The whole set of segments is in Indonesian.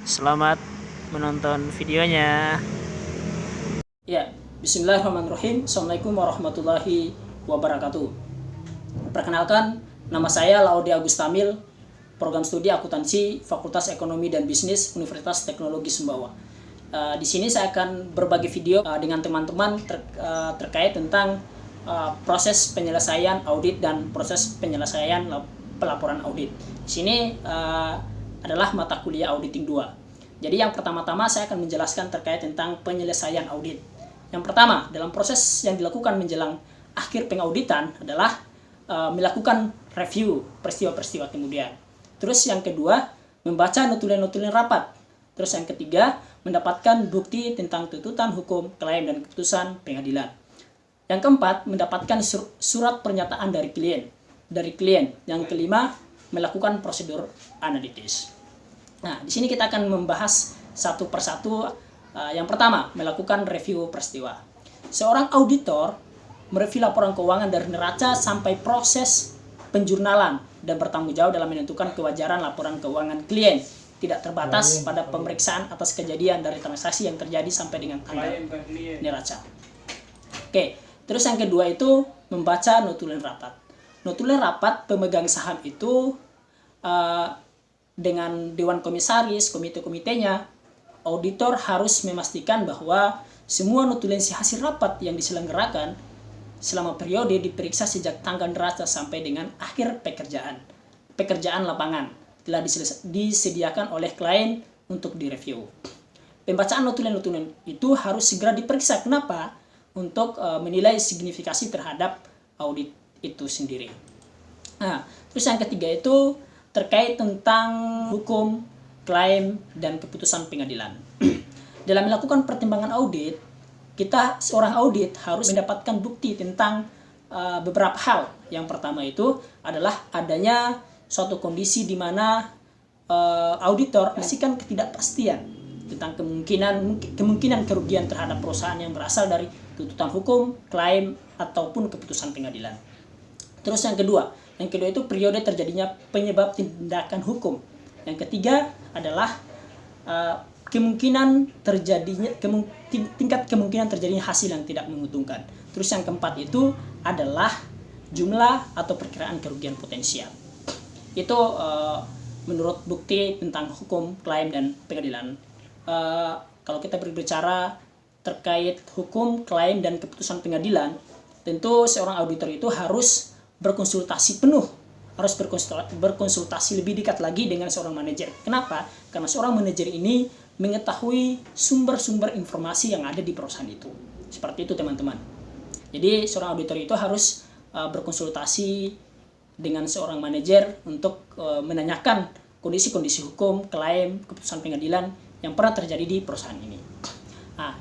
Selamat menonton videonya. Ya, bismillahirrahmanirrahim. Assalamualaikum warahmatullahi wabarakatuh. Perkenalkan, nama saya Laode Agustamil, program studi akuntansi Fakultas Ekonomi dan Bisnis Universitas Teknologi Sumbawa. Di sini saya akan berbagi video dengan teman-teman terkait tentang proses penyelesaian audit dan proses penyelesaian pelaporan audit. Di sini adalah mata kuliah auditing 2. Jadi yang pertama-tama saya akan menjelaskan terkait tentang penyelesaian audit. Yang pertama, dalam proses yang dilakukan menjelang akhir pengauditan adalah melakukan review peristiwa-peristiwa kemudian. Terus yang kedua, membaca notulen-notulen rapat. Terus yang ketiga, mendapatkan bukti tentang tuntutan hukum, klaim, dan keputusan pengadilan. Yang keempat, mendapatkan surat pernyataan dari klien. Yang kelima, melakukan prosedur analitis. Nah, di sini kita akan membahas satu persatu. Yang pertama, melakukan review peristiwa. Seorang auditor mereview laporan keuangan dari neraca sampai proses penjurnalan dan bertanggung jawab dalam menentukan kewajaran laporan keuangan klien, tidak terbatas pada pemeriksaan atas kejadian dari transaksi yang terjadi sampai dengan tanggal neraca. Oke, terus yang kedua itu membaca notulen rapat. Notulen rapat pemegang saham itu dengan dewan komisaris, komite-komitenya, auditor harus memastikan bahwa semua notulensi hasil rapat yang diselenggarakan selama periode diperiksa sejak tanggal neraca sampai dengan akhir pekerjaan lapangan telah disediakan oleh klien untuk direview. Pembacaan notulen-notulen itu harus segera diperiksa. Kenapa? Untuk menilai signifikasi terhadap audit itu sendiri. Nah, terus yang ketiga itu terkait tentang hukum, klaim, dan keputusan pengadilan. Dalam melakukan pertimbangan audit, seorang audit harus mendapatkan bukti tentang beberapa hal. Yang pertama itu adalah adanya suatu kondisi di mana auditor memastikan ketidakpastian tentang kemungkinan kerugian terhadap perusahaan yang berasal dari tuntutan hukum, klaim, ataupun keputusan pengadilan. Terus yang kedua itu periode terjadinya penyebab tindakan hukum. Yang ketiga adalah tingkat kemungkinan terjadinya hasil yang tidak menguntungkan. Terus yang keempat itu adalah jumlah atau perkiraan kerugian potensial. Itu menurut bukti tentang hukum, klaim, dan pengadilan. Kalau kita berbicara terkait hukum, klaim, dan keputusan pengadilan, tentu seorang auditor itu harus berkonsultasi lebih dekat lagi dengan seorang manajer. Kenapa? Karena seorang manajer ini mengetahui sumber-sumber informasi yang ada di perusahaan itu. Seperti itu, teman-teman. Jadi seorang auditor itu harus berkonsultasi dengan seorang manajer untuk menanyakan kondisi-kondisi hukum, klaim, keputusan pengadilan yang pernah terjadi di perusahaan ini. Nah,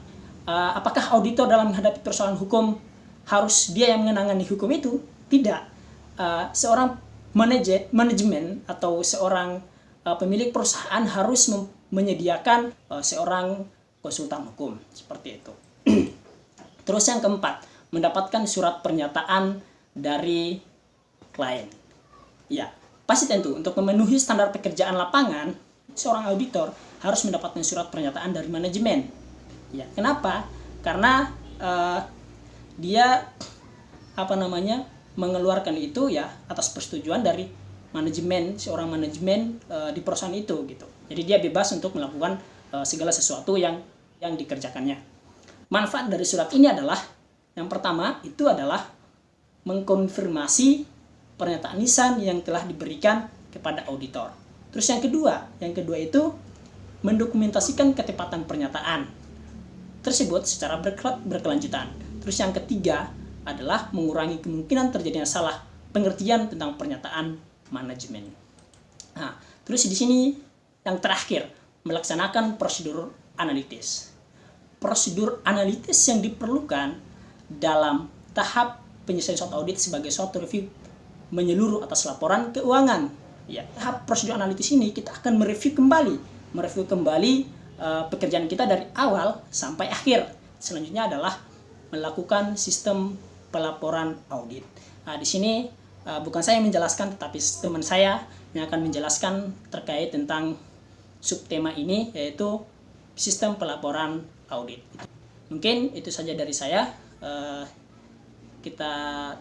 apakah auditor dalam menghadapi persoalan hukum harus dia yang menangani hukum itu? Tidak. Seorang manajemen atau seorang pemilik perusahaan harus menyediakan seorang konsultan hukum, seperti itu. Terus yang keempat, mendapatkan surat pernyataan dari klien. Ya, pasti tentu untuk memenuhi standar pekerjaan lapangan, seorang auditor harus mendapatkan surat pernyataan dari manajemen. Ya, kenapa? Karena dia mengeluarkan itu ya atas persetujuan dari seorang manajemen di perusahaan itu gitu. Jadi dia bebas untuk melakukan segala sesuatu yang dikerjakannya. Manfaat dari surat ini adalah yang pertama itu adalah mengkonfirmasi pernyataan lisan yang telah diberikan kepada auditor. Terus yang kedua itu mendokumentasikan ketepatan pernyataan tersebut secara berkelanjutan. Terus yang ketiga adalah mengurangi kemungkinan terjadinya salah pengertian tentang pernyataan manajemen. Nah, terus di sini yang terakhir, melaksanakan prosedur analitis. Prosedur analitis yang diperlukan dalam tahap penyelesaian suatu audit sebagai suatu review menyeluruh atas laporan keuangan. Ya, tahap prosedur analitis ini kita akan mereview kembali pekerjaan kita dari awal sampai akhir. Selanjutnya adalah melakukan sistem pelaporan audit. Nah, di sini bukan saya yang menjelaskan, tetapi teman saya yang akan menjelaskan terkait tentang subtema ini, yaitu sistem pelaporan audit. Mungkin itu saja dari saya. Kita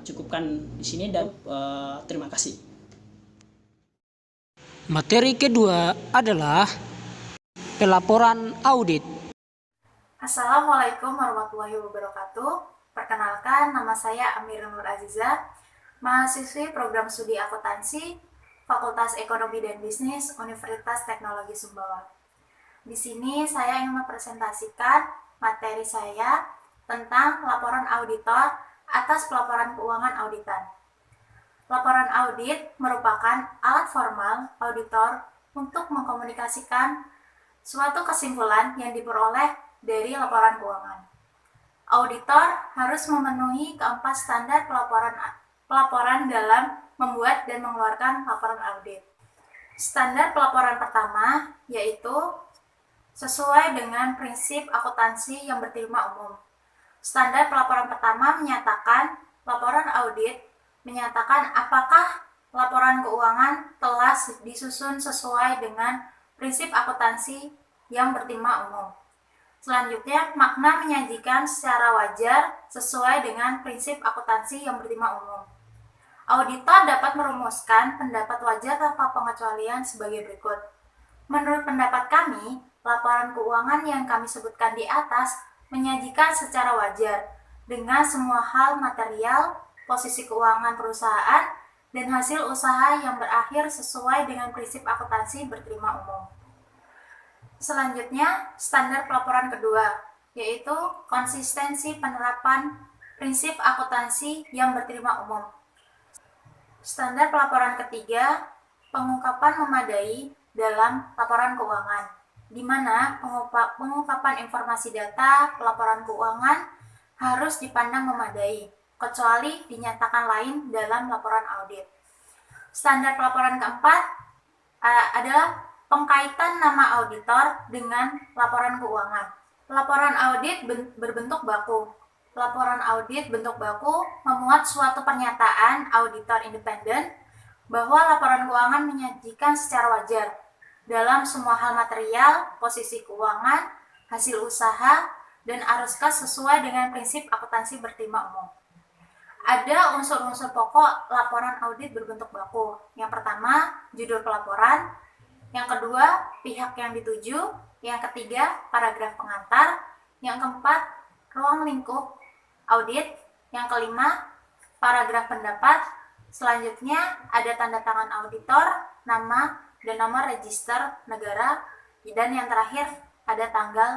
cukupkan di sini dan terima kasih. Materi kedua adalah pelaporan audit. Assalamualaikum warahmatullahi wabarakatuh. Perkenalkan, nama saya Amir Nur Aziza, mahasiswi program studi akuntansi Fakultas Ekonomi dan Bisnis Universitas Teknologi Sumbawa. Di sini saya ingin mempresentasikan materi saya tentang laporan auditor atas pelaporan keuangan auditan. Laporan audit merupakan alat formal auditor untuk mengkomunikasikan suatu kesimpulan yang diperoleh dari laporan keuangan. Auditor harus memenuhi keempat standar pelaporan dalam membuat dan mengeluarkan laporan audit. Standar pelaporan pertama yaitu sesuai dengan prinsip akuntansi yang berterima umum. Standar pelaporan pertama menyatakan laporan audit menyatakan apakah laporan keuangan telah disusun sesuai dengan prinsip akuntansi yang berterima umum. Selanjutnya, makna menyajikan secara wajar sesuai dengan prinsip akuntansi yang berterima umum. Auditor dapat merumuskan pendapat wajar tanpa pengecualian sebagai berikut. Menurut pendapat kami, laporan keuangan yang kami sebutkan di atas menyajikan secara wajar dengan semua hal material, posisi keuangan perusahaan, dan hasil usaha yang berakhir sesuai dengan prinsip akuntansi berterima umum. Selanjutnya, standar pelaporan kedua, yaitu konsistensi penerapan prinsip akuntansi yang berterima umum. Standar pelaporan ketiga, pengungkapan memadai dalam laporan keuangan, di mana pengungkapan informasi data pelaporan keuangan harus dipandang memadai, kecuali dinyatakan lain dalam laporan audit. Standar pelaporan keempat adalah pengkaitan nama auditor dengan laporan keuangan. Laporan audit berbentuk baku. Laporan audit bentuk baku memuat suatu pernyataan auditor independen bahwa laporan keuangan menyajikan secara wajar dalam semua hal material, posisi keuangan, hasil usaha, dan arus kas sesuai dengan prinsip akuntansi berterima umum. Ada unsur-unsur pokok laporan audit berbentuk baku. Yang pertama, judul pelaporan. Yang kedua, pihak yang dituju. Yang ketiga, paragraf pengantar. Yang keempat, ruang lingkup audit. Yang kelima, paragraf pendapat. Selanjutnya, ada tanda tangan auditor, nama, dan nomor register negara. Dan yang terakhir, ada tanggal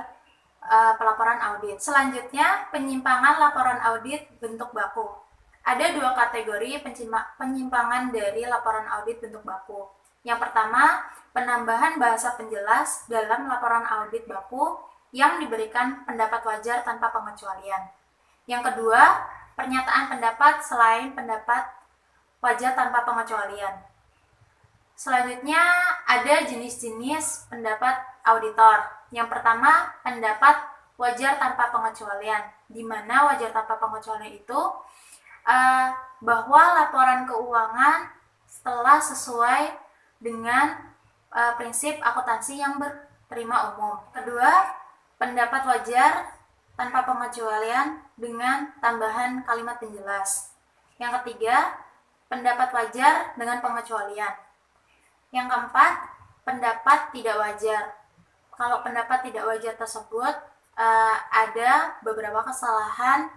pelaporan audit. Selanjutnya, penyimpangan laporan audit bentuk baku. Ada dua kategori penyimpangan dari laporan audit bentuk baku. Yang pertama, penambahan bahasa penjelas dalam laporan audit baku yang diberikan pendapat wajar tanpa pengecualian. Yang kedua, pernyataan pendapat selain pendapat wajar tanpa pengecualian. Selanjutnya, ada jenis-jenis pendapat auditor. Yang pertama, pendapat wajar tanpa pengecualian, di mana wajar tanpa pengecualian itu bahwa laporan keuangan telah sesuai dengan prinsip akuntansi yang berterima umum. Kedua, pendapat wajar tanpa pengecualian dengan tambahan kalimat penjelas. Yang ketiga, pendapat wajar dengan pengecualian. Yang keempat, pendapat tidak wajar. Kalau pendapat tidak wajar tersebut ada beberapa kesalahan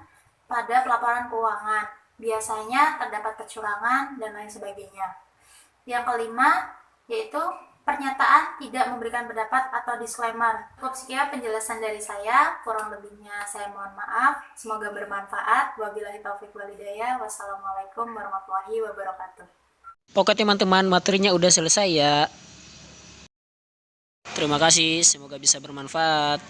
pada pelaporan keuangan. Biasanya terdapat kecurangan dan lain sebagainya. Yang kelima, yaitu pernyataan tidak memberikan pendapat atau disclaimer. Cukup sekian penjelasan dari saya, kurang lebihnya saya mohon maaf. Semoga bermanfaat. Wabillahi taufiq wal hidayah. Wassalamualaikum warahmatullahi wabarakatuh. Oke teman-teman, materinya udah selesai ya. Terima kasih, semoga bisa bermanfaat.